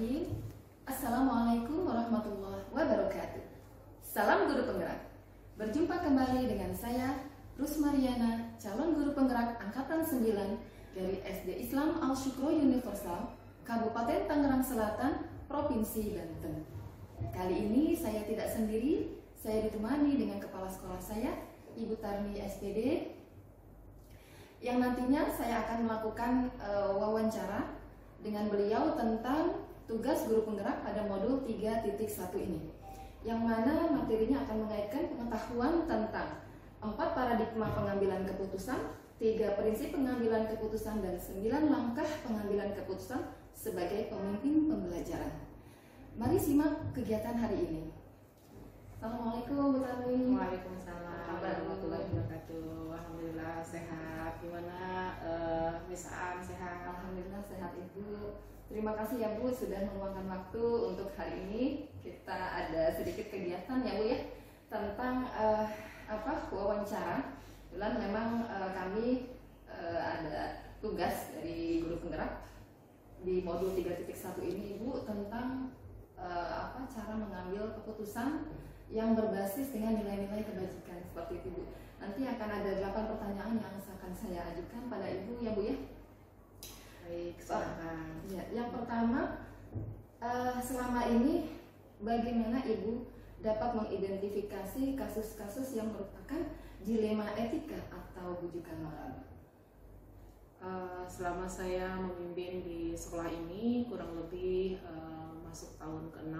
Bismillahirrahmanirrahim. Assalamualaikum warahmatullahi wabarakatuh. Salam guru penggerak. Berjumpa kembali dengan saya Rusmariana, calon guru penggerak angkatan 9 dari SD Islam Al Syukro Universal, Kabupaten Tangerang Selatan, Provinsi Banten. Kali ini saya tidak sendiri, saya ditemani dengan kepala sekolah saya, Ibu Tarni SPD, yang nantinya saya akan melakukan wawancara dengan beliau tentang tugas guru penggerak pada modul 3.1 ini, yang mana materinya akan mengaitkan pengetahuan tentang 4 paradigma pengambilan keputusan, 3 prinsip pengambilan keputusan, dan 9 langkah pengambilan keputusan sebagai pemimpin pembelajaran. Mari simak kegiatan hari ini. Assalamualaikum Bu Tarni. Waalaikumsalam warahmatullahi wabarakatuh. Alhamdulillah sehat. Gimana Miss Am, sehat? Alhamdulillah sehat Ibu. Terima kasih ya Bu sudah meluangkan waktu untuk hari ini. Kita ada sedikit kegiatan ya Bu ya tentang wawancara. Kebetulan memang kami ada tugas dari guru penggerak di modul 3.1 ini Ibu tentang cara mengambil keputusan yang berbasis dengan nilai-nilai kebajikan seperti itu Bu. Nanti akan ada 8 pertanyaan yang akan saya ajukan pada Ibu ya Bu ya. Baik, silakan. Ya, yang pertama, selama ini bagaimana Ibu dapat mengidentifikasi kasus-kasus yang merupakan dilema etika atau bujukan moral? Selama saya memimpin di sekolah ini kurang lebih masuk tahun ke-6,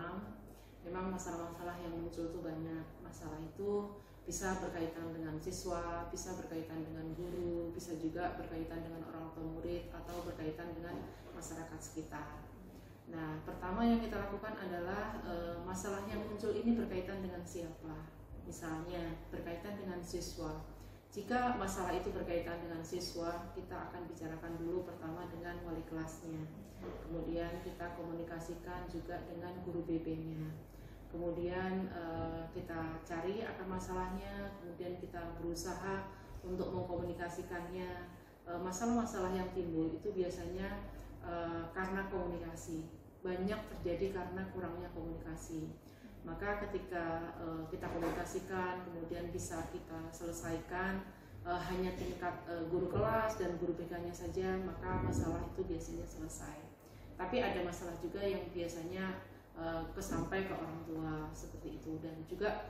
memang masalah-masalah yang muncul itu banyak. Masalah itu bisa berkaitan dengan siswa, bisa berkaitan dengan guru, bisa juga berkaitan dengan orang tua murid, atau berkaitan dengan masyarakat sekitar. Nah, pertama yang kita lakukan adalah masalah yang muncul ini berkaitan dengan siapa. Misalnya berkaitan dengan siswa. Jika masalah itu berkaitan dengan siswa, kita akan bicarakan dulu pertama dengan wali kelasnya. Kemudian kita komunikasikan juga dengan guru BB-nya. Kemudian kita cari akar masalahnya, kemudian kita berusaha untuk mengkomunikasikannya. Masalah-masalah yang timbul itu biasanya karena komunikasi. Banyak terjadi karena kurangnya komunikasi. Maka ketika kita komunikasikan, kemudian bisa kita selesaikan hanya tingkat guru kelas dan guru BK-nya saja, maka masalah itu biasanya selesai. Tapi ada masalah juga yang biasanya kesampai ke orang tua seperti itu. Dan juga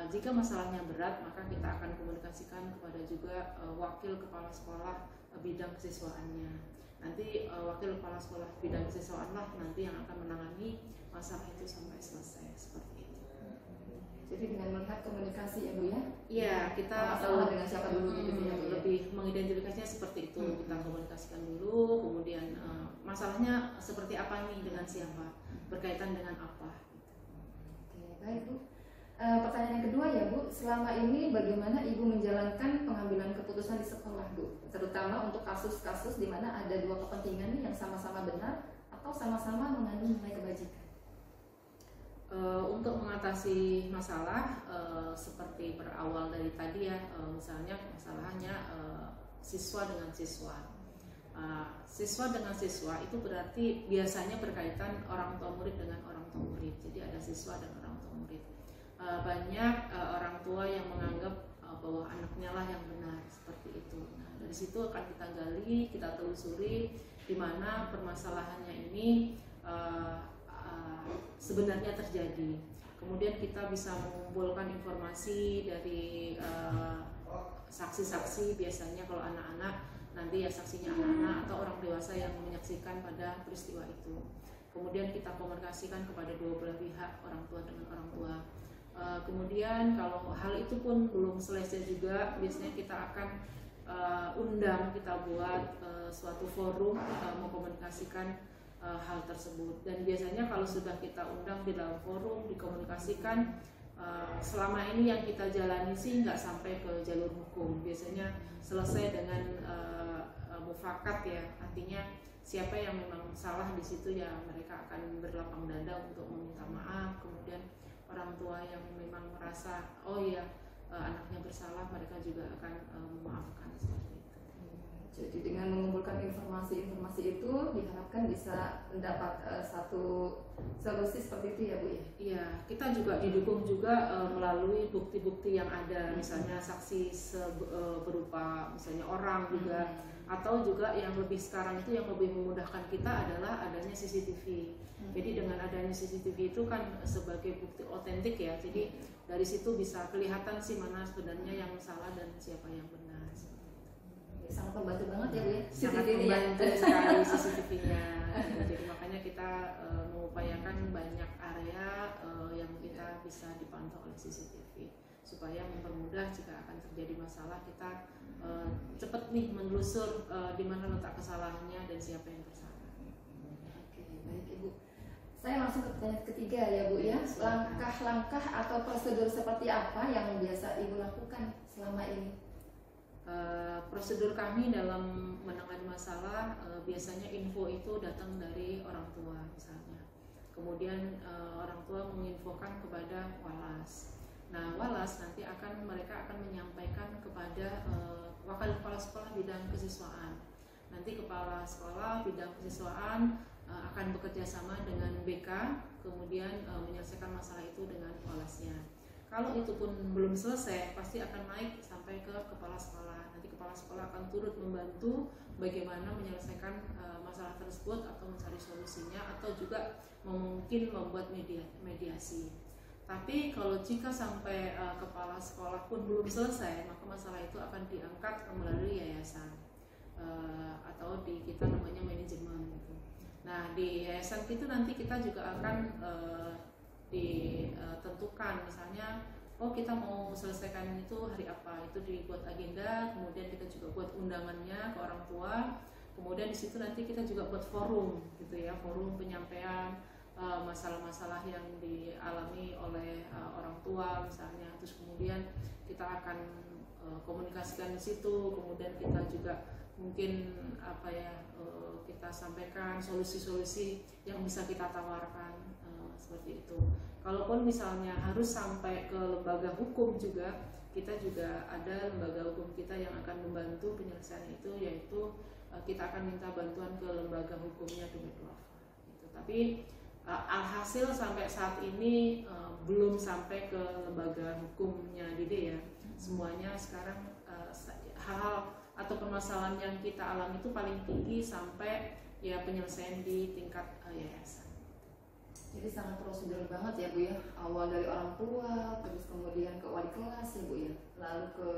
jika masalahnya berat, maka kita akan komunikasikan kepada juga wakil kepala sekolah bidang kesiswaannya. Nanti wakil kepala sekolah bidang kesiswaan lah nanti yang akan menangani masalah itu sampai selesai seperti itu. Jadi dengan melihat komunikasi ya Bu ya? Iya, kita dengan siapa dulu gitu ya Bu ya? Lebih mengidentifikasinya seperti itu. Kita komunikasikan dulu, kemudian masalahnya seperti apa nih, dengan siapa, berkaitan dengan apa. Oke, baik Bu. Pertanyaan yang kedua ya Bu, selama ini bagaimana Ibu menjalankan pengambilan keputusan di sekolah Bu? Terutama untuk kasus-kasus di mana ada 2 kepentingan nih yang sama-sama benar atau sama-sama mengandung nilai kebajikan. Untuk mengatasi masalah seperti berawal dari tadi ya, misalnya masalahnya siswa dengan siswa. Siswa dengan siswa itu berarti biasanya berkaitan orang tua murid dengan orang tua murid. Jadi ada siswa dan orang tua murid. Banyak orang tua yang menganggap bahwa anaknya lah yang benar seperti itu. Nah, dari situ akan kita gali, kita telusuri di mana permasalahannya ini sebenarnya terjadi. Kemudian kita bisa mengumpulkan informasi dari saksi-saksi, biasanya kalau anak-anak nanti ya saksinya anak-anak atau orang dewasa yang menyaksikan pada peristiwa itu. Kemudian kita komunikasikan kepada dua belah pihak, orang tua dengan orang tua. Kemudian kalau hal itu pun belum selesai juga, biasanya kita akan undang, kita buat suatu forum, kita mengkomunikasikan hal tersebut. Dan biasanya kalau sudah kita undang di dalam forum, dikomunikasikan, selama ini yang kita jalani sih nggak sampai ke jalur hukum. Biasanya selesai dengan mufakat ya, artinya siapa yang memang salah di situ ya mereka akan berlapang dada untuk meminta maaf. Kemudian orang tua yang memang merasa oh ya anaknya bersalah, mereka juga akan memaafkan seperti itu. Jadi dengan mengumpulkan informasi informasi-informasi itu diharapkan bisa mendapat satu solusi seperti itu ya Bu ya. Iya, kita juga didukung juga melalui bukti-bukti yang ada, misalnya saksi berupa misalnya orang juga, atau juga yang lebih sekarang itu yang lebih memudahkan kita adalah adanya CCTV. Jadi dengan adanya CCTV itu kan sebagai bukti otentik ya, jadi dari situ bisa kelihatan sih mana sebenarnya yang salah dan siapa yang benar. Sangat membantu banget ya Bu ya. Sangat membantu sekali CCTV-nya. Jadi makanya kita mengupayakan banyak area yang kita bisa dipantau oleh CCTV supaya mempermudah jika akan terjadi masalah kita cepat nih menelusur di mana letak kesalahannya dan siapa yang bersalah. Oke, baik Ibu. Saya langsung ke pertanyaan ketiga ya Bu ya. Langkah-langkah atau prosedur seperti apa yang biasa Ibu lakukan selama ini? Prosedur kami dalam menangani masalah biasanya info itu datang dari orang tua misalnya, kemudian orang tua menginfokan kepada walas. Nah walas nanti mereka akan menyampaikan kepada wakil kepala sekolah bidang kesiswaan. Nanti kepala sekolah bidang kesiswaan akan bekerja sama dengan BK, kemudian menyelesaikan masalah itu dengan walasnya. Kalau itu pun belum selesai, pasti akan naik sampai ke kepala sekolah. Nanti kepala sekolah akan turut membantu bagaimana menyelesaikan masalah tersebut atau mencari solusinya, atau juga mungkin membuat mediasi. Tapi kalau jika sampai kepala sekolah pun belum selesai, maka masalah itu akan diangkat melalui yayasan atau di kita namanya manajemen gitu. Nah di yayasan itu nanti kita juga akan ditentukan, misalnya kita mau selesaikan itu hari apa, itu dibuat agenda, kemudian kita juga buat undangannya ke orang tua, kemudian di situ nanti kita juga buat forum gitu ya, forum penyampaian masalah-masalah yang dialami oleh orang tua misalnya, terus kemudian kita akan komunikasikan di situ, kemudian kita juga mungkin kita sampaikan solusi-solusi yang bisa kita tawarkan. Seperti itu. Kalaupun misalnya harus sampai ke lembaga hukum juga, kita juga ada lembaga hukum kita yang akan membantu penyelesaian itu, yaitu kita akan minta bantuan ke lembaga hukumnya demi duafa. Gitu. Tapi alhasil sampai saat ini belum sampai ke lembaga hukumnya Dide ya. Semuanya sekarang hal-hal atau permasalahan yang kita alami itu paling tinggi sampai ya penyelesaian di tingkat yayasan. Jadi sangat prosedur banget ya Bu ya. Awal dari orang tua, terus kemudian ke wali kelas ya Bu ya, lalu ke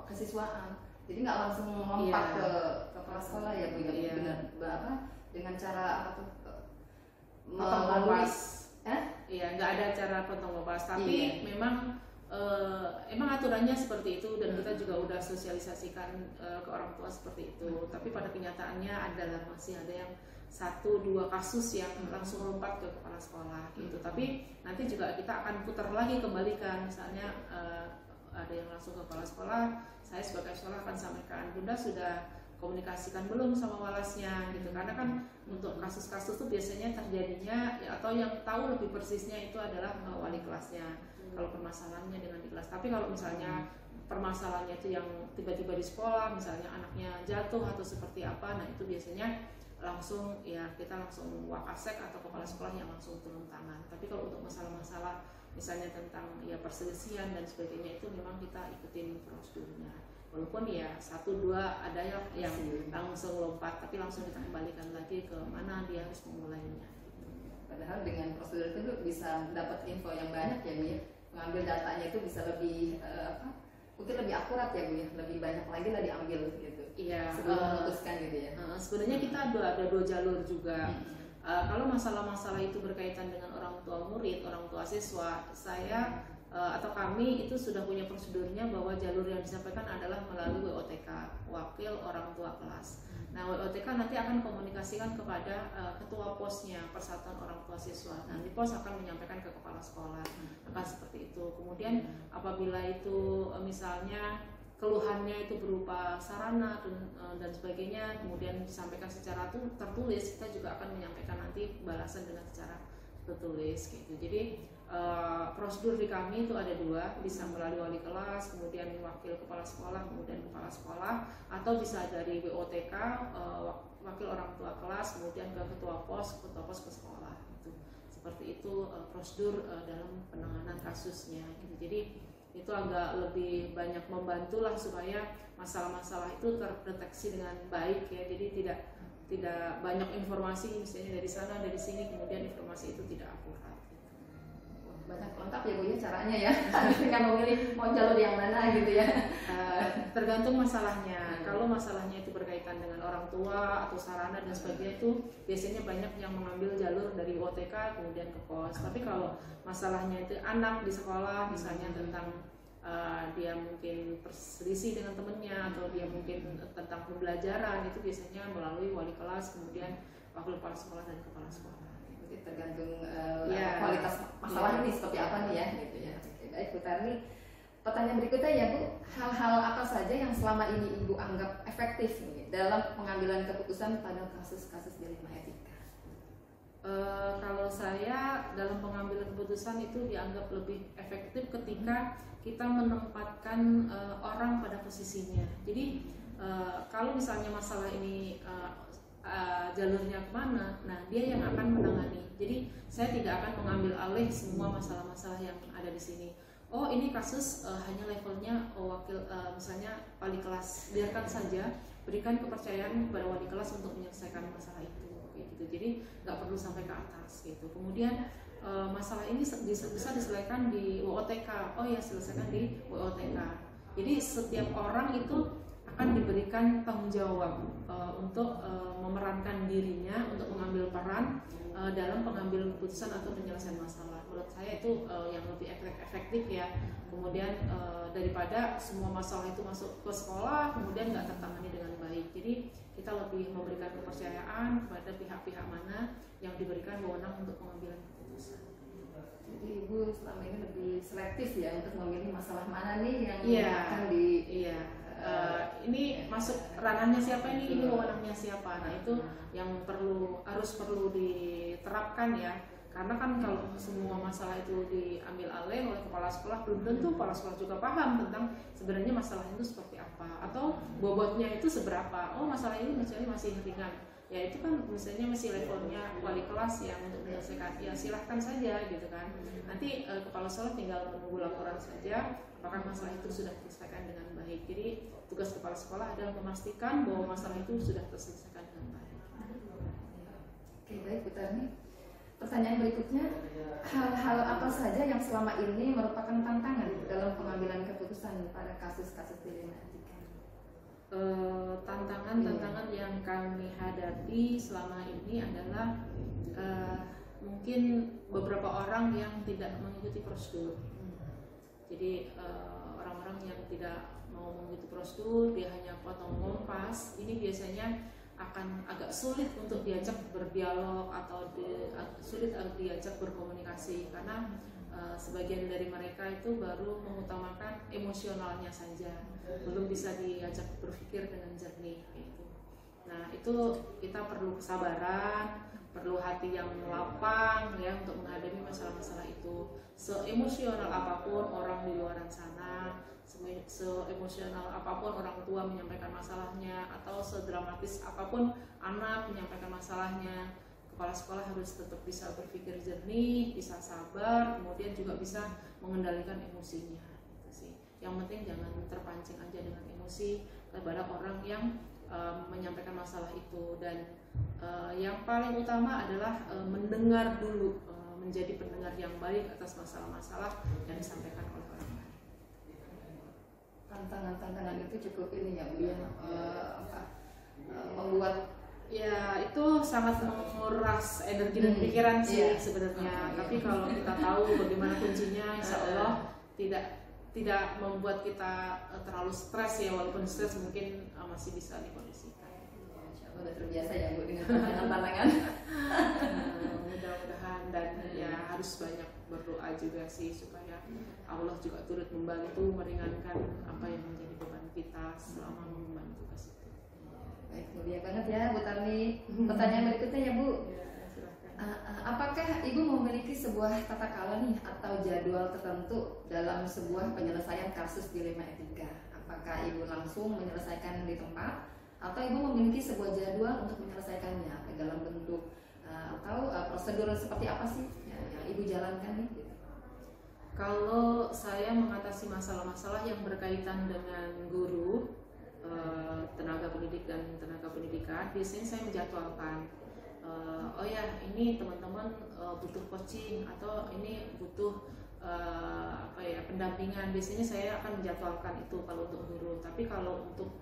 kesiswaan. Jadi nggak langsung lompat ke kepala sekolah ya Bu ya. Benar dengan cara potong lepas. Iya, nggak ada cara potong lepas. Tapi memang emang aturannya seperti itu, dan kita juga udah sosialisasikan ke orang tua seperti itu. Tapi pada kenyataannya masih ada yang 1-2 kasus yang langsung lompat ke kepala sekolah gitu. Tapi nanti juga kita akan putar lagi kembalikan, misalnya ada yang langsung ke kepala sekolah, saya sebagai sekolah akan sampaikan, Bunda sudah komunikasikan belum sama walasnya gitu, karena kan untuk kasus-kasus itu biasanya terjadinya atau yang tahu lebih persisnya itu adalah wali kelasnya kalau permasalahannya dengan di kelas. Tapi kalau misalnya permasalahannya itu yang tiba-tiba di sekolah, misalnya anaknya jatuh atau seperti apa, nah itu biasanya langsung ya kita langsung wakasek atau kepala sekolah yang langsung turun tangan. Tapi kalau untuk masalah-masalah misalnya tentang ya perselisihan dan sebagainya, itu memang kita ikutin prosedurnya. Walaupun ya 1-2 ada yang langsung lompat, tapi langsung kita kembalikan lagi ke mana dia harus memulainya. Padahal dengan prosedur itu bisa dapat info yang banyak ya Bu ya. Mengambil datanya itu bisa lebih mungkin lebih akurat ya Bu ya, lebih banyak lagi lah diambil gitu. Iya, sebelum memutuskan gitu ya. Sebenarnya kita ada 2 jalur juga. Kalau masalah-masalah itu berkaitan dengan orang tua murid, orang tua siswa, saya atau kami itu sudah punya prosedurnya bahwa jalur yang disampaikan adalah melalui WOTK, wakil orang tua kelas. Nah, WOTK nanti akan komunikasikan kepada ketua posnya, Persatuan Orang Tua Siswa. Nanti pos akan menyampaikan ke kepala sekolah, akan seperti itu. Kemudian apabila itu misalnya keluhannya itu berupa sarana dan sebagainya, kemudian disampaikan secara tertulis, kita juga akan menyampaikan nanti balasan dengan secara tertulis gitu. Jadi prosedur di kami itu ada dua, bisa melalui wali kelas, kemudian wakil kepala sekolah, kemudian kepala sekolah, atau bisa dari WOTK, wakil orang tua kelas, kemudian ke ketua pos ke sekolah gitu. Seperti itu prosedur dalam penanganan kasusnya gitu. Jadi itu agak lebih banyak membantu lah supaya masalah-masalah itu terdeteksi dengan baik ya. Jadi tidak banyak informasi misalnya dari sana dari sini, kemudian informasi itu tidak akurat. Banyak lengkap ya Bu ya caranya ya. Dengan memilih mau jalur yang mana gitu ya. Tergantung masalahnya. Kalau masalahnya itu berkaitan dengan orang tua atau sarana dan sebagainya, itu biasanya banyak yang mengambil jalur dari OTK kemudian ke pos. Tapi kalau masalahnya itu anak di sekolah, misalnya tentang dia mungkin perselisih dengan temennya, atau dia mungkin tentang pembelajaran, itu biasanya melalui wali kelas, kemudian wakil kepala sekolah dan kepala sekolah. Jadi tergantung kualitas masalah ini seperti apa nih ya gitu ya. Oke, baik Bu Tarni. Pertanyaan berikutnya ya Bu, hal-hal apa saja yang selama ini Ibu anggap efektif nih dalam pengambilan keputusan pada kasus-kasus dilema etika? Kalau saya dalam pengambilan keputusan itu dianggap lebih efektif ketika kita menempatkan orang pada posisinya. Jadi kalau misalnya masalah ini jalurnya kemana, nah dia yang akan menangani. Jadi saya tidak akan mengambil alih semua masalah-masalah yang ada di sini. Oh ini kasus hanya levelnya wakil misalnya wali kelas, biarkan saja, berikan kepercayaan kepada wali kelas untuk menyelesaikan masalah itu, kayak gitu. Jadi nggak perlu sampai ke atas gitu. Kemudian masalah ini bisa diselesaikan di WOTK. Oh ya, selesaikan di WOTK. Jadi setiap orang itu akan diberikan tanggung jawab untuk memerankan dirinya untuk mengambil peran dalam pengambilan keputusan atau penyelesaian masalah. Menurut saya itu yang lebih efektif ya. Kemudian daripada semua masalah itu masuk ke sekolah kemudian nggak tertangani dengan baik. Jadi kita lebih memberikan kepercayaan kepada pihak-pihak mana yang diberikan wewenang untuk pengambilan keputusan. Jadi Ibu selama ini lebih selektif ya untuk memilih masalah mana nih yang akan ini masuk ranahnya siapa, ini wewenangnya siapa. Nah itu yang harus perlu diterapkan ya. Karena kan kalau semua masalah itu diambil alih oleh kepala sekolah, belum tentu kepala sekolah juga paham tentang sebenarnya masalah itu seperti apa, atau bobotnya itu seberapa. Oh masalah ini misalnya masih ringan, ya itu kan misalnya masih levelnya wali kelas yang untuk menyelesaikan, ya silahkan saja gitu kan. Nanti kepala sekolah tinggal menunggu laporan saja apakah masalah itu sudah terselesaikan dengan baik. Jadi tugas kepala sekolah adalah memastikan bahwa masalah itu sudah terselesaikan dengan baik. Oke, baik Bu Tarni. Pertanyaan berikutnya, hal-hal apa saja yang selama ini merupakan tantangan dalam pengambilan keputusan pada kasus-kasus dilema etika? Tantangan yang kami hadapi selama ini adalah mungkin beberapa orang yang tidak mengikuti prosedur. Jadi orang-orang yang tidak mau mengikuti prosedur, dia hanya potong kompas, ini biasanya akan agak sulit untuk diajak berdialog atau sulit diajak berkomunikasi, karena sebagian dari mereka itu baru mengutamakan emosionalnya saja, belum bisa diajak berpikir dengan jernih gitu. Nah itu kita perlu kesabaran, perlu hati yang lapang ya untuk menghadapi masalah-masalah itu. Seemosional apapun orang di luar sana, seemosional apapun orang tua menyampaikan masalahnya, atau sedramatis apapun anak menyampaikan masalahnya, kepala sekolah harus tetap bisa berpikir jernih, bisa sabar, kemudian juga bisa mengendalikan emosinya. Gitu sih. Yang penting jangan terpancing aja dengan emosi kepada orang yang menyampaikan masalah itu. Dan yang paling utama adalah mendengar dulu, menjadi pendengar yang baik atas masalah-masalah yang disampaikan oleh orang lain. Tantangan itu cukup ini ya Bu ya, membuat ya itu sangat menguras energi dan pikiran sih sebenarnya. Tapi kalau kita tahu bagaimana kuncinya, insya Allah tidak membuat kita terlalu stres ya, walaupun stres mungkin masih bisa dikondisikan. Insya Allah udah terbiasa ya Bu dengan tantangan. Mudah-mudahan, dan ya harus banyak berdoa juga sih supaya Allah juga turut membantu meringankan apa yang menjadi beban kita selama mengemban tugas itu. Baik, mulia banget ya Bu Tarni. Pertanyaan berikutnya ya Bu, Apakah Ibu memiliki sebuah tata cara nih atau jadwal tertentu dalam sebuah penyelesaian kasus dilema etika? Apakah Ibu langsung menyelesaikan di tempat atau Ibu memiliki sebuah jadwal untuk menyelesaikannya dalam bentuk atau prosedur seperti apa sih yang Ibu jalankan nih? Kalau saya mengatasi masalah-masalah yang berkaitan dengan guru, tenaga pendidik dan tenaga pendidikan, biasanya saya menjadwalkan. Oh ya, ini teman-teman butuh coaching atau ini butuh pendampingan. Biasanya saya akan menjadwalkan itu kalau untuk guru. Tapi kalau untuk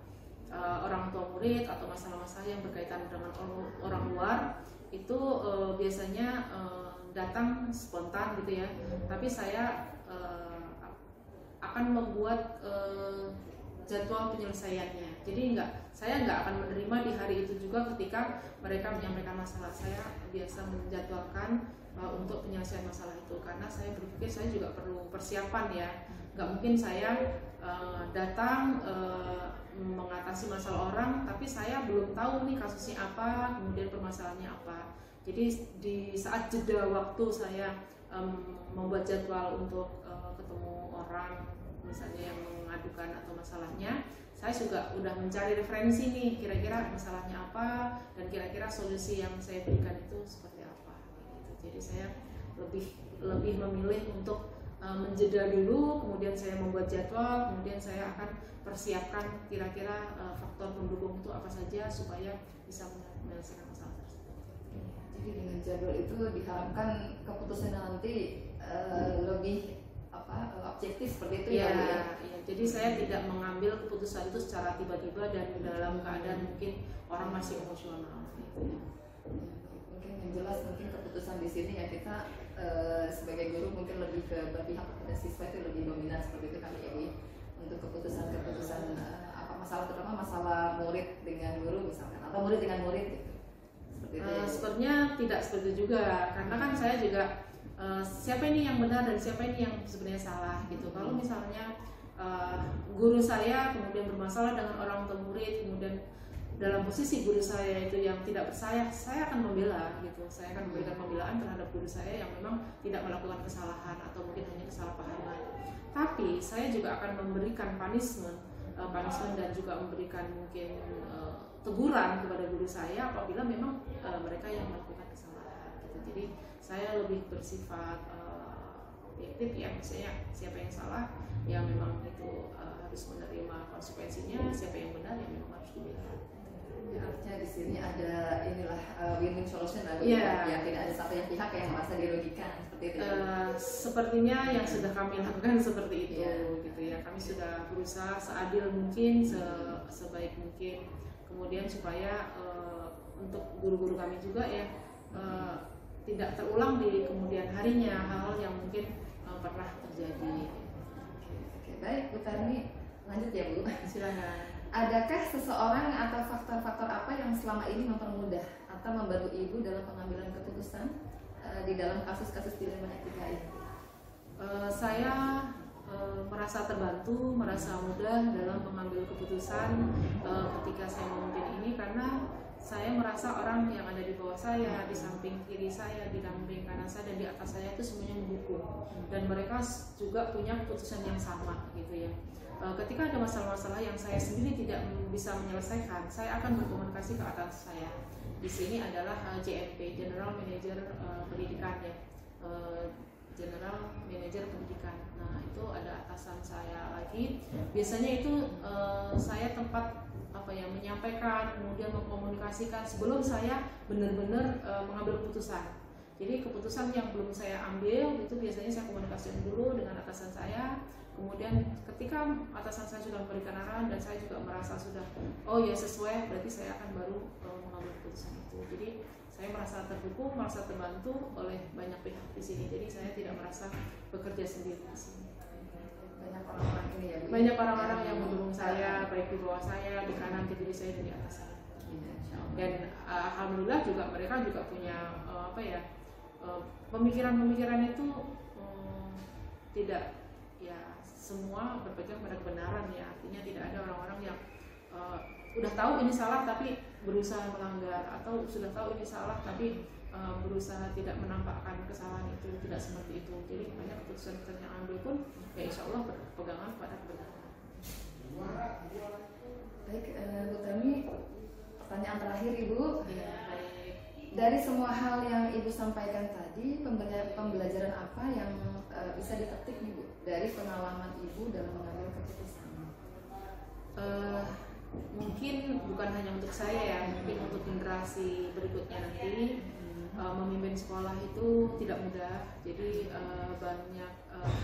orang tua murid atau masalah-masalah yang berkaitan dengan orang luar itu biasanya datang spontan gitu ya. Tapi saya akan membuat jadwal penyelesaiannya. Jadi saya nggak akan menerima di hari itu juga ketika mereka menyampaikan masalah. Saya biasa menjadwalkan untuk penyelesaian masalah itu karena saya berpikir saya juga perlu persiapan ya. Nggak mungkin saya datang mengatasi masalah orang tapi saya belum tahu nih kasusnya apa, kemudian permasalahannya apa. Jadi di saat jeda waktu saya membuat jadwal untuk ketemu orang misalnya yang mengadukan atau masalahnya, saya juga udah mencari referensi nih kira-kira masalahnya apa dan kira-kira solusi yang saya berikan itu seperti apa gitu. Jadi saya lebih memilih untuk menjeda dulu, kemudian saya membuat jadwal, kemudian saya akan persiapkan kira-kira faktor pendukung itu apa saja supaya bisa menyelesaikan masalah tersebut. Jadi dengan jadwal itu diharapkan keputusannya nanti lebih objektif seperti itu ya. Iya. Jadi saya tidak mengambil keputusan itu secara tiba-tiba dan dalam keadaan mungkin orang masih emosional. Gitu. Mungkin yang jelas mungkin keputusan di sini ya kita sebagai guru mungkin lebih ke berpihak kepada siswa itu lebih dominan seperti itu kali ya Bu. Untuk keputusan masalah terutama masalah murid dengan guru misalkan atau murid dengan murid gitu. Seperti itu. Sepertinya tidak seperti itu juga karena kan saya juga siapa ini yang benar dan siapa ini yang sebenarnya salah gitu. Kalau misalnya guru saya kemudian bermasalah dengan orang tua murid, kemudian dalam posisi guru saya itu yang tidak percaya, saya akan membela gitu. Saya akan memberikan pembelaan terhadap guru saya yang memang tidak melakukan kesalahan atau mungkin hanya kesalahpahaman. Tapi saya juga akan memberikan punishment dan juga memberikan mungkin teguran kepada guru saya apabila memang mereka yang melakukan kesalahan gitu. Jadi saya lebih bersifat objektif ya, misalnya siapa yang salah yang memang itu harus menerima konsekuensinya, siapa yang benar yang memang harus dibela. Ya, artinya di sini ada win-win solution lah ya, tidak ada satu pihak yang merasa dirugikan seperti itu. Sepertinya yang sudah kami lakukan seperti itu gitu ya. Kami sudah berusaha seadil mungkin, sebaik mungkin. Kemudian supaya untuk guru-guru kami juga ya tidak terulang di kemudian harinya hal-hal yang mungkin pernah terjadi. Oke, baik Bu Tarmi, lanjut ya Bu. Silakan. Adakah seseorang atau faktor-faktor apa yang selama ini mempermudah atau membantu Ibu dalam pengambilan keputusan di dalam kasus-kasus dilema etika ini? Saya merasa terbantu, merasa mudah dalam mengambil keputusan ketika saya memimpin ini karena saya merasa orang yang ada di bawah saya, di samping kiri saya, di samping kanan saya, dan di atas saya itu semuanya mendukung dan mereka juga punya keputusan yang sama gitu ya. Ketika ada masalah-masalah yang saya sendiri tidak bisa menyelesaikan, saya akan berkomunikasi ke atas saya. Di sini adalah JMP, General Manager Pendidikan ya, General Manager Pendidikan. Nah itu ada atasan saya lagi. Biasanya itu saya tempat menyampaikan, kemudian mengkomunikasikan sebelum saya benar-benar mengambil keputusan. Jadi keputusan yang belum saya ambil itu biasanya saya komunikasikan dulu dengan atasan saya. Kemudian ketika atasan saya sudah memberikan arahan dan saya juga merasa sudah sesuai, berarti saya akan baru mengambil keputusan itu. Jadi saya merasa terdukung, merasa terbantu oleh banyak pihak di sini. Jadi saya tidak merasa bekerja sendiri di sini. Banyak orang-orang ini ya. Banyak orang-orang yang mendukung saya, baik di bawah saya, di kanan kiri saya dan di atas saya. Dan alhamdulillah juga mereka juga punya pemikiran-pemikiran itu tidak semua berpegang pada kebenaran ya, artinya tidak ada orang-orang yang udah tahu ini salah tapi berusaha melanggar, atau sudah tahu ini salah tapi berusaha tidak menampakkan kesalahan itu, tidak seperti itu. Jadi banyak keputusan yang ambil pun ya insya Allah berpegangan pada kebenaran. Baik, Bu Tami, pertanyaan terakhir Ibu. Ya, baik. Dari semua hal yang Ibu sampaikan tadi, pembelajaran apa yang bisa dipetik nih Bu dari pengalaman Ibu dalam mengambil keputusan? Mungkin bukan hanya untuk saya ya, mungkin untuk generasi berikutnya nanti. Memimpin sekolah itu tidak mudah, jadi banyak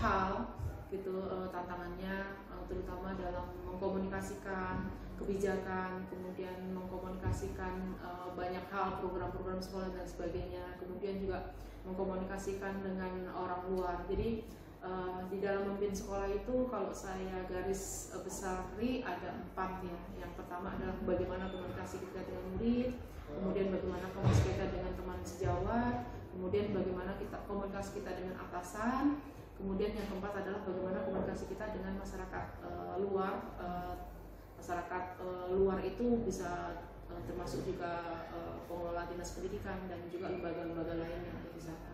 hal gitu tantangannya, terutama dalam mengkomunikasikan kebijakan, kemudian mengkomunikasikan banyak hal, program-program sekolah dan sebagainya, kemudian juga mengkomunikasikan dengan orang luar. Jadi di dalam memimpin sekolah itu kalau saya garis besari ada 4 ya. Yang pertama adalah bagaimana komunikasi kita dengan murid, kemudian bagaimana komunikasi kita dengan teman sejawat, kemudian bagaimana komunikasi kita dengan atasan, kemudian yang keempat adalah bagaimana komunikasi kita dengan masyarakat luar. Masyarakat luar itu bisa termasuk juga pengelola dinas pendidikan dan juga lembaga-lembaga lain yang ada di sana.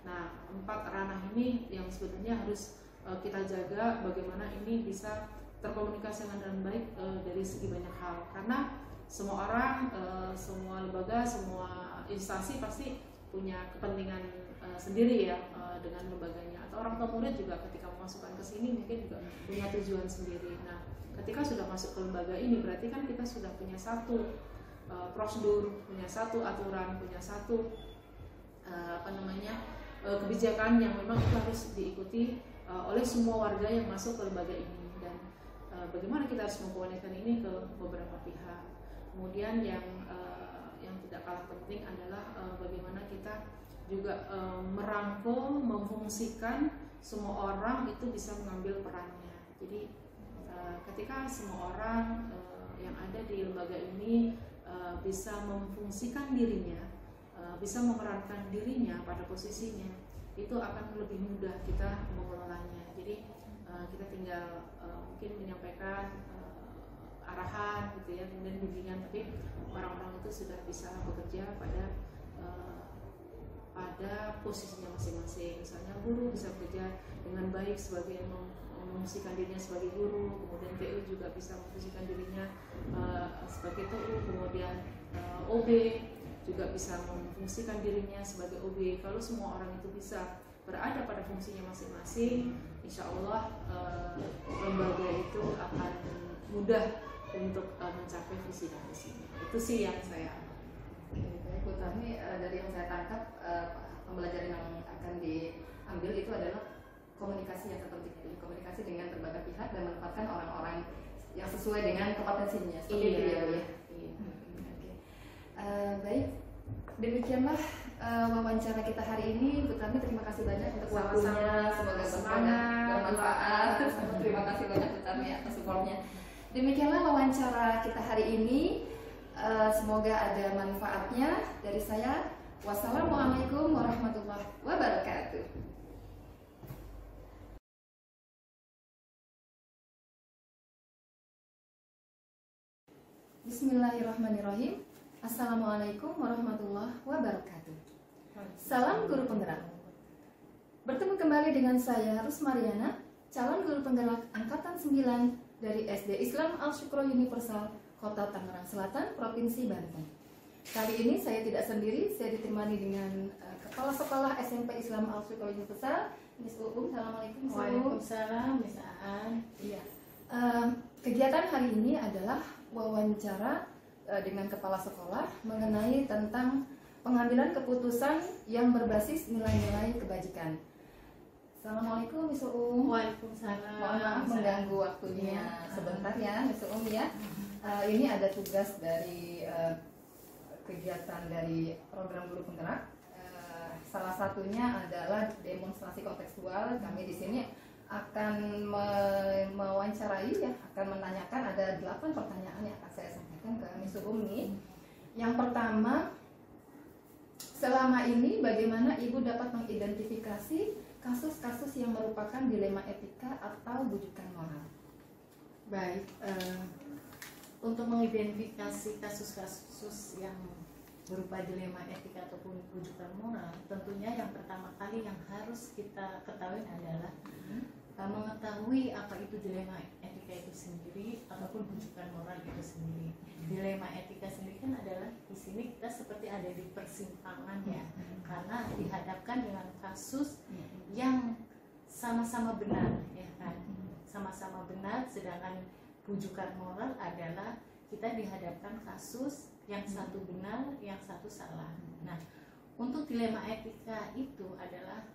Nah, 4 ranah ini yang sebenarnya harus kita jaga bagaimana ini bisa terkomunikasi dengan baik dari segi banyak hal, karena semua orang, semua lembaga, semua instansi pasti punya kepentingan sendiri ya dengan lembaganya, atau orang tua murid juga ketika memasukkan ke sini mungkin juga punya tujuan sendiri. Nah, ketika sudah masuk ke lembaga ini berarti kan kita sudah punya satu prosedur, punya satu aturan, punya satu kebijakan yang memang itu harus diikuti oleh semua warga yang masuk ke lembaga ini, dan bagaimana kita harus mengkomunikasikan ini ke beberapa pihak. Kemudian yang tidak kalah penting adalah bagaimana kita juga merangkul, memfungsikan semua orang itu bisa mengambil perannya. Jadi ketika semua orang yang ada di lembaga ini bisa memfungsikan dirinya, bisa memerankan dirinya pada posisinya, itu akan lebih mudah kita mengelolanya. Jadi kita tinggal mungkin menyampaikan arahan gitu ya, kemudian bimbingan, tapi orang-orang itu sudah bisa bekerja pada posisinya masing-masing. Misalnya guru bisa bekerja dengan baik sebagai memfungsikan dirinya sebagai guru, kemudian TU juga bisa memfungsikan dirinya sebagai TU, kemudian OB juga bisa memfungsikan dirinya sebagai OB. Kalau semua orang itu bisa berada pada fungsinya masing-masing, insya Allah lembaga itu akan mudah untuk mencapai visi dan misinya. Itu sih yang saya. Baik, Bu Tami, dari yang saya tangkap pembelajaran yang akan diambil itu adalah komunikasi yang terpenting. Jadi komunikasi dengan berbagai pihak dan menempatkan orang-orang yang sesuai dengan kompetensinya. Seperti itu ya, Bu ya. Baik, demikianlah wawancara kita hari ini. Bu Tami, terima kasih banyak untuk waktunya, semoga bermanfaat. Terima kasih banyak Bu Tami atas supportnya. Demikianlah wawancara kita hari ini, semoga ada manfaatnya. Dari saya, wassalamualaikum warahmatullahi wabarakatuh. Bismillahirrahmanirrahim. Assalamualaikum warahmatullahi wabarakatuh. Salam guru penggerak. Bertemu kembali dengan saya Rusmariana, calon guru penggerak angkatan 9 dari SD Islam Al-Syukro Universal, Kota Tangerang Selatan, Provinsi Banten. Kali ini saya tidak sendiri, saya ditemani dengan Kepala Sekolah SMP Islam Al-Syukro Universal, Miss Uum. Assalamualaikum. Waalaikumsalam, Miss Aan. Iya. Kegiatan hari ini adalah wawancara dengan kepala sekolah mengenai tentang pengambilan keputusan yang berbasis nilai-nilai kebajikan. Assalamualaikum Miss Uum. Waalaikumsalam. Mohon maaf mengganggu waktunya sebentar ya Miss Uum ya. Ini ada tugas dari kegiatan dari program guru penggerak. Salah satunya adalah demonstrasi kontekstual. Kami di sini akan mewawancarai ya, akan menanyakan ada 8 pertanyaan yang akan saya sampaikan ke Miss Uum nih. Yang pertama, selama ini bagaimana Ibu dapat mengidentifikasi kasus-kasus yang merupakan dilema etika atau bujukan moral? Baik, untuk mengidentifikasi kasus-kasus yang berupa dilema etika ataupun rujukan moral, tentunya yang pertama kali yang harus kita ketahui adalah mengetahui apa itu dilema etika itu sendiri ataupun rujukan moral itu sendiri. Dilema etika sendiri kan adalah di sini kita seperti ada di persimpangan ya, karena dihadapkan dengan kasus yang sama-sama benar ya kan, sama-sama benar, sedangkan rujukan moral adalah kita dihadapkan kasus yang satu benar, yang satu salah. Nah, untuk dilema etika itu adalah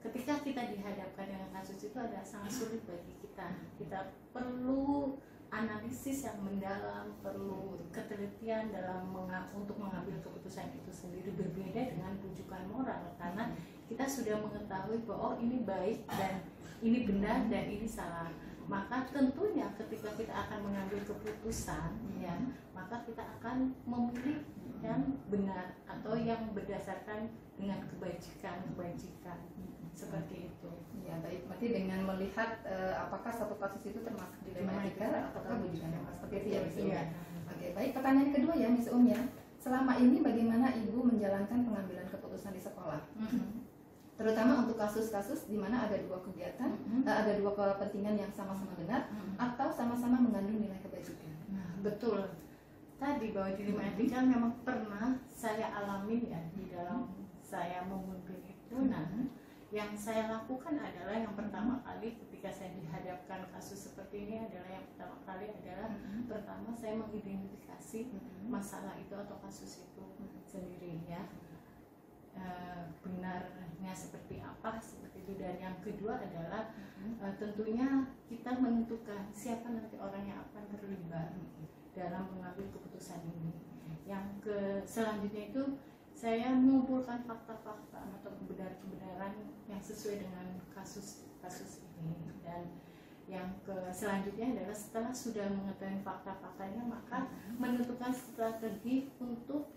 ketika kita dihadapkan dengan kasus itu adalah sangat sulit bagi kita. Kita perlu analisis yang mendalam, perlu ketelitian dalam untuk mengambil keputusan itu sendiri, berbeda dengan rujukan moral karena kita sudah mengetahui bahwa ini baik dan ini benar dan ini salah. Maka tentunya ketika kita akan mengambil keputusan ya, maka kita akan memilih yang benar atau yang berdasarkan dengan kebajikan seperti itu. Ya, baik. Berarti dengan melihat apakah satu kasus itu termasuk dilema etika ataukah rujukan moral, seperti itu ya, Miss Um. Iya. Oke, baik. Pertanyaan kedua ya, Miss Um ya. Selama ini bagaimana Ibu menjalankan pengambilan keputusan di sekolah? Terutama untuk kasus-kasus di mana ada dua kegiatan, ada dua kepentingan yang sama-sama benar atau sama-sama mengandung nilai kebajikan. Nah, betul. Tadi bahwa dilema etika memang pernah saya alamin ya di dalam saya memimpin itu. Nah, yang saya lakukan adalah yang pertama kali ketika saya dihadapkan kasus seperti ini adalah pertama saya mengidentifikasi masalah itu atau kasus itu sendiri ya. Benarnya seperti apa seperti itu, dan yang kedua adalah tentunya kita menentukan siapa nanti orang yang akan terlibat dalam mengambil keputusan ini. Yang selanjutnya itu saya mengumpulkan fakta-fakta atau kebenaran yang sesuai dengan kasus ini, dan yang selanjutnya adalah setelah sudah mengetahui fakta-faktanya maka menentukan strategi untuk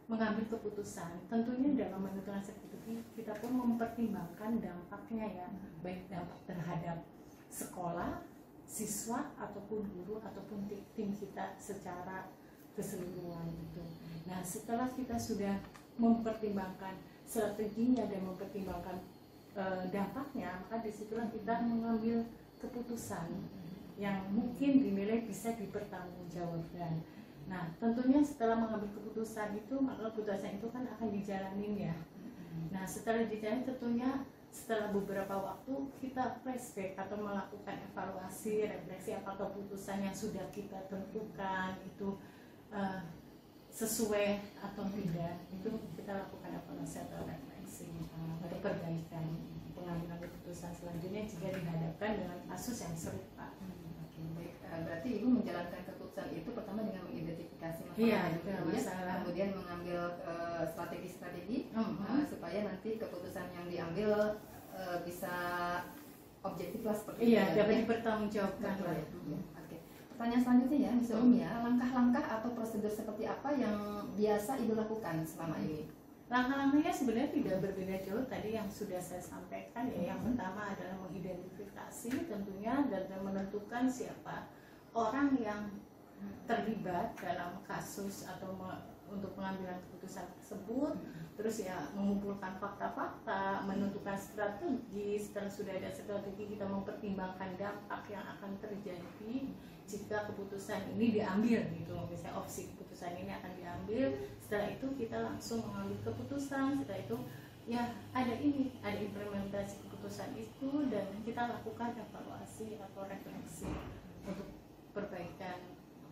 mengambil keputusan. Tentunya dalam menentukan strategi kita pun mempertimbangkan dampaknya ya, baik dampak terhadap sekolah, siswa ataupun guru ataupun tim kita secara keseluruhan gitu. Nah, setelah kita sudah mempertimbangkan strateginya dan mempertimbangkan dampaknya, maka disitulah kita mengambil keputusan yang mungkin dinilai bisa dipertanggungjawabkan. Nah, tentunya setelah mengambil keputusan itu, maka keputusan itu kan akan dijalanin ya. Nah, setelah dijalani tentunya setelah beberapa waktu kita flashback atau melakukan evaluasi, refleksi apakah keputusan yang sudah kita tentukan itu sesuai atau tidak. Itu kita lakukan evaluasi atau refleksi atau perbaikan pengambilan keputusan selanjutnya jika dihadapkan dengan kasus yang serupa. Oke, baik. Berarti Ibu menjalankan keputusan itu pertama dengan mengidentifikasi masalah, kemudian mengambil strategi-strategi supaya nanti keputusan yang diambil bisa objektif lah seperti itu. Iya, dapat dipertanggungjawabkan. Oke. Pertanyaan selanjutnya ya, Miss Um ya, langkah-langkah atau prosedur seperti apa yang biasa Ibu lakukan selama ini? Langkah-langkahnya sebenarnya tidak berbeda jauh tadi yang sudah saya sampaikan ya. Yang pertama adalah mengidentifikasi tentunya dan menentukan siapa orang yang terlibat dalam kasus atau untuk pengambilan keputusan tersebut. Terus ya mengumpulkan fakta-fakta, menentukan strategi. Setelah sudah ada strategi, kita mempertimbangkan dampak yang akan terjadi jika keputusan ini diambil gitu. Misalnya opsi keputusan ini akan diambil, setelah itu kita langsung mengambil keputusan. Setelah itu ya ada implementasi keputusan itu dan kita lakukan evaluasi atau refleksi untuk perbaikan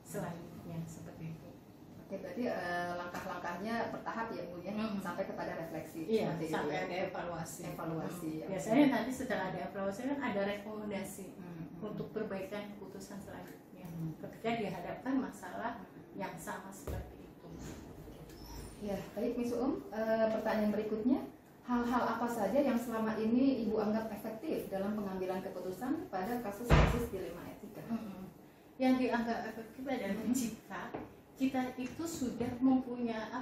selanjutnya seperti itu. Oke, berarti langkah-langkahnya bertahap ya Bu ya, sampai kepada refleksi. Iya, sampai itu. ada evaluasi. Biasanya nanti setelah ada evaluasi kan ada rekomendasi untuk perbaikan keputusan selanjutnya ketika dihadapkan masalah yang sama seperti itu. Ya, baik Miss pertanyaan berikutnya, hal-hal apa saja yang selama ini Ibu anggap efektif dalam pengambilan keputusan pada kasus-kasus dilema etika? Yang dianggap efektif adalah jika kita itu sudah mempunyai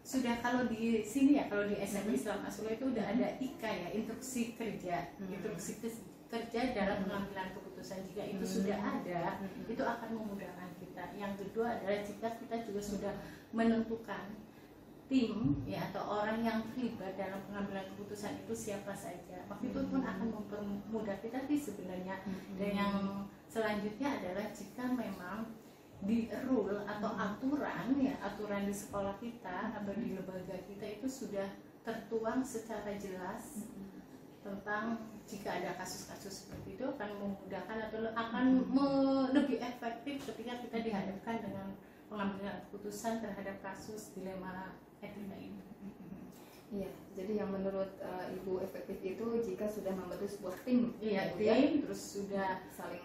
sudah kalau di sini ya, kalau di SMP Islam Aslo itu udah ada IKA ya, instruksi kerja, instruksi kerja dalam pengambilan keputusan. Jika itu sudah ada, itu akan memudahkan kita. Yang kedua adalah jika kita juga sudah menentukan tim ya atau orang yang terlibat dalam pengambilan keputusan itu siapa saja, maka itu pun akan mempermudah kita sih sebenarnya. Dan yang selanjutnya adalah jika memang di rule atau aturan ya, aturan di sekolah kita atau di lembaga kita itu sudah tertuang secara jelas tentang jika ada kasus-kasus seperti itu akan memudahkan atau akan lebih efektif ketika kita dihadapkan dengan pengambilan keputusan terhadap kasus dilema etika ini. Iya, jadi yang menurut Ibu efektif itu jika sudah membentuk sebuah tim, iya, tim, terus sudah saling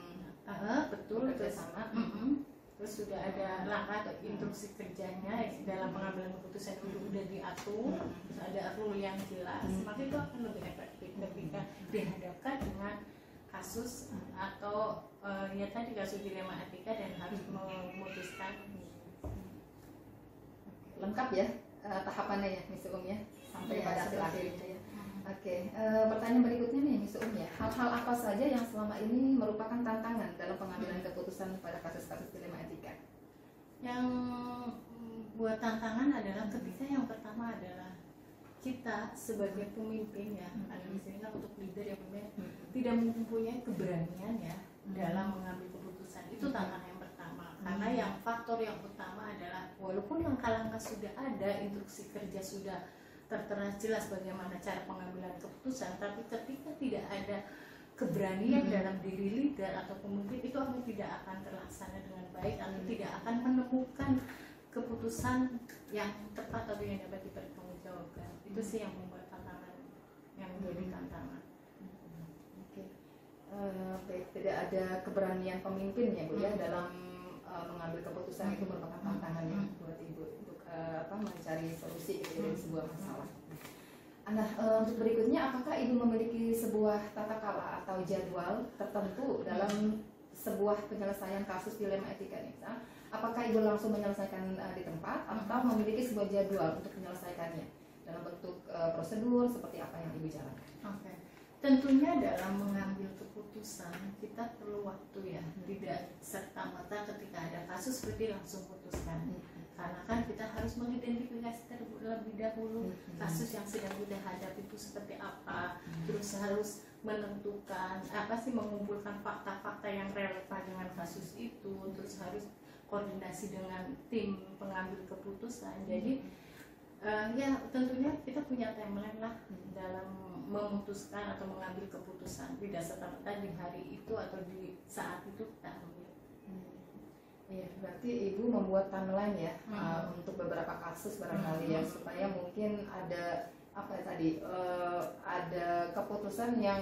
betul bekerjasama, terus sudah ada langkah atau instruksi kerjanya dalam pengambilan keputusan itu sudah diatur, terus ada rule yang jelas, maka itu akan lebih efektif ketika dihadapkan dengan kasus atau ya tadi kasus dilema etika dan harus memutuskan. Lengkap ya tahapannya ya Miss ya sampai pada hasil akhirnya ya. Oke, pertanyaan berikutnya nih Miss ya, hal-hal apa saja yang selama ini merupakan tantangan dalam pengambilan keputusan pada kasus-kasus dilema etika? Yang buat tantangan adalah ketika yang pertama adalah kita sebagai pemimpin ya, ada di sini kan untuk leader yang pemimpin tidak mempunyai keberanian ya dalam mengambil keputusan. Itu tantangan yang pertama. Karena yang faktor yang utama adalah walaupun langkah-langkah sudah ada, instruksi kerja sudah tertera jelas bagaimana cara pengambilan keputusan, tapi ketika tidak ada keberanian dalam diri leader atau pemimpin, itu tidak akan terlaksana dengan baik atau tidak akan menemukan keputusan yang tepat atau yang dapat dipertanggungjawabkan. Itu sih yang membuat tantangan, yang menjadi tantangan. Baik, tidak ada keberanian pemimpin ya Bu ya dalam mengambil keputusan, itu merupakan tantangan ya buat Ibu untuk mencari solusi dari sebuah masalah. Nah, untuk berikutnya, apakah Ibu memiliki sebuah tata cara atau jadwal tertentu dalam sebuah penyelesaian kasus dilema etika ini? Apakah Ibu langsung menyelesaikan di tempat atau memiliki sebuah jadwal untuk menyelesaikannya dalam bentuk prosedur seperti apa yang Ibu jalankan? Oke. Tentunya dalam mengambil keputusan kita perlu waktu ya, tidak serta-merta ketika ada kasus seperti langsung putuskan. Karena kan kita harus mengidentifikasi terlebih dahulu kasus yang sedang kita hadapi itu seperti apa, terus harus menentukan mengumpulkan fakta-fakta yang relevan dengan kasus itu, terus harus koordinasi dengan tim pengambil keputusan. Jadi ya tentunya kita punya timeline lah dalam memutuskan atau mengambil keputusan, tidak serta-merta di hari itu atau di saat itu kita ambil. Iya, berarti Ibu membuat timeline ya untuk beberapa kasus barangkali ya, supaya mungkin ada ada keputusan yang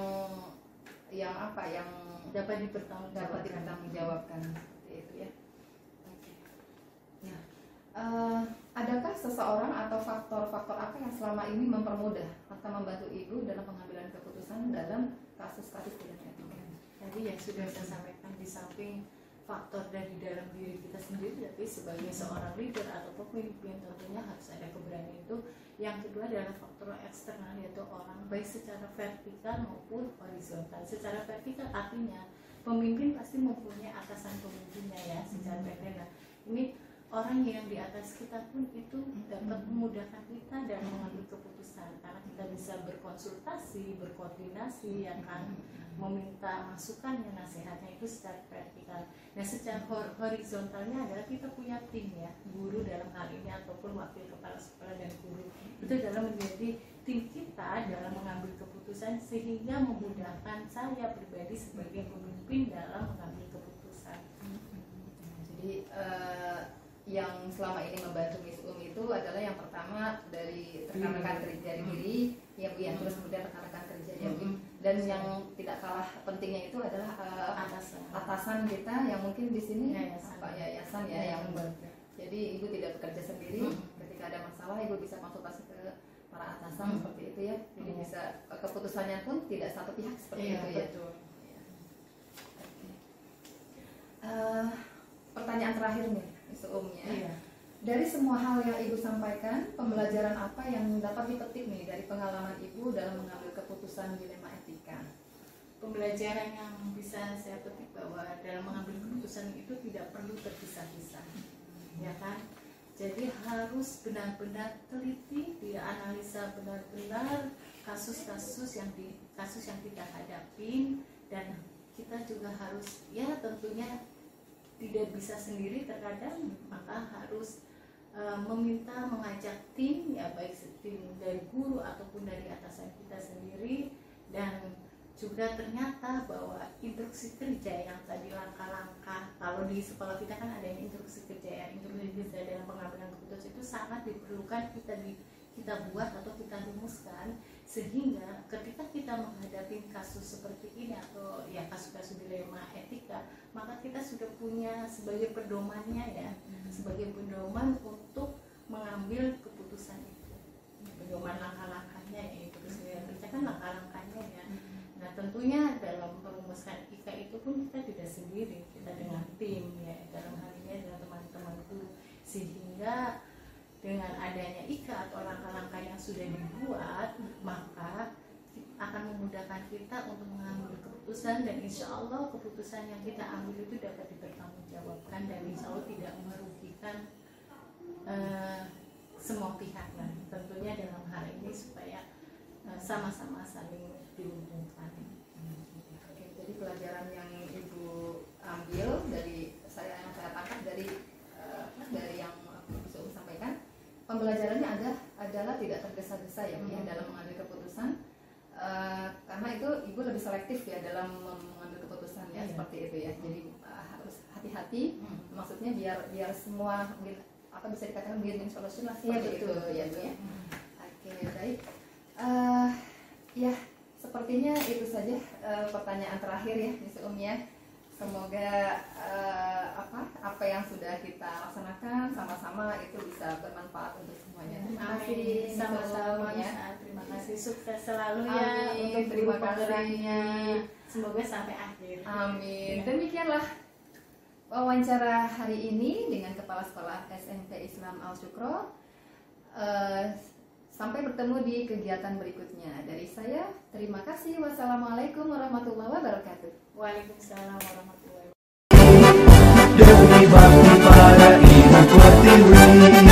dapat dipertanggungjawabkan seperti itu ya. Adakah seseorang atau faktor-faktor apa yang selama ini mempermudah atau membantu Ibu dalam pengambilan keputusan dalam kasus-kasus dilema etika? Tadi yang sudah saya sampaikan, di samping faktor dari dalam diri kita sendiri, tapi sebagai seorang leader atau pemimpin tentunya harus ada keberanian itu. Yang kedua adalah faktor eksternal, yaitu orang, baik secara vertikal maupun horizontal. Secara vertikal artinya pemimpin pasti mempunyai atasan pemimpinnya ya secara pendek. Nah, ini orang yang di atas kita pun itu dapat memudahkan kita dalam mengambil keputusan, karena kita bisa berkonsultasi, berkoordinasi, ya kan, meminta masukannya, nasihatnya itu secara vertikal. Nah, secara horizontalnya adalah kita punya tim ya, guru dalam hal ini ataupun wakil kepala sekolah dan guru. Itu dalam menjadi tim kita dalam mengambil keputusan, sehingga memudahkan saya pribadi sebagai pemimpin dalam mengambil keputusan. Jadi yang selama ini membantu Miss itu adalah yang pertama dari rekan-rekan kerja diri ya Bu ya, terus kemudian rekan-rekan kerja ya Bu, dan yang tidak kalah pentingnya itu adalah atasan kita yang mungkin di sini yayasan ya yang jadi Ibu tidak bekerja sendiri, ketika ada masalah Ibu bisa konsultasi ke para atasan seperti itu ya, jadi bisa keputusannya pun tidak satu pihak seperti itu ya. Betul. Pertanyaan terakhir nih dari semua hal yang Ibu sampaikan, pembelajaran apa yang dapat dipetik nih dari pengalaman Ibu dalam mengambil keputusan dilema etika? pembelajaran yang bisa saya petik bahwa dalam mengambil keputusan itu tidak perlu terpisah-pisah, ya kan? Jadi harus benar-benar teliti, dianalisa benar-benar kasus-kasus yang kita hadapi, dan kita juga harus ya tentunya tidak bisa sendiri terkadang, maka harus mengajak tim, ya baik tim dari guru ataupun dari atasan kita sendiri, dan juga ternyata bahwa instruksi kerja yang tadi langkah-langkah, kalau di sekolah kita kan ada yang instruksi kerja, dalam pengambilan keputusan itu sangat diperlukan kita buat atau kita rumuskan, sehingga ketika kita menghadapi kasus seperti ini atau ya kasus-kasus dilema etika, maka kita sudah punya sebagai pedomannya ya, sebagai pedoman untuk mengambil keputusan itu, pedoman langkah-langkahnya ya, itu kerja kan langkah-langkahnya ya. Nah tentunya dalam merumuskan IKA itu pun kita tidak sendiri, kita dengan tim ya, dalam hal ini dengan teman-teman guru, sehingga dengan adanya IKA atau langkah-langkah yang sudah dibuat, maka akan memudahkan kita untuk mengambil keputusan, dan insya Allah keputusan yang kita ambil itu dapat dipertanggungjawabkan dan insya Allah tidak merugikan semua pihak lah. Tentunya dalam hal ini supaya sama-sama saling diuntungkan. Oke, jadi pelajaran yang Ibu ambil dari yang saya tangkap dari yang Ibu sampaikan, pembelajarannya adalah tidak tergesa-gesa ya, ya dalam mengambil keputusan, karena itu Ibu lebih selektif ya dalam mengambil keputusan ya, seperti itu ya. Jadi harus hati-hati, maksudnya biar semua apa bisa dikatakan win-win solution lah, seperti itu ya Bu ya. Oke, baik. Ya, sepertinya itu saja pertanyaan terakhir ya, Miss ya. Semoga apa yang sudah kita laksanakan sama-sama itu bisa bermanfaat untuk semuanya. Terima kasih, sama-sama ya. Terima kasih, sukses selalu ya untuk terima kasih. Semoga sampai akhir. Amin. Demikianlah wawancara hari ini dengan Kepala Sekolah SMP Islam Al Syukro. Sampai bertemu di kegiatan berikutnya. Dari saya, terima kasih. Wassalamualaikum warahmatullahi wabarakatuh. Waalaikumsalam warahmatullahi wabarakatuh. Dewi bakti para ibu pertiwi.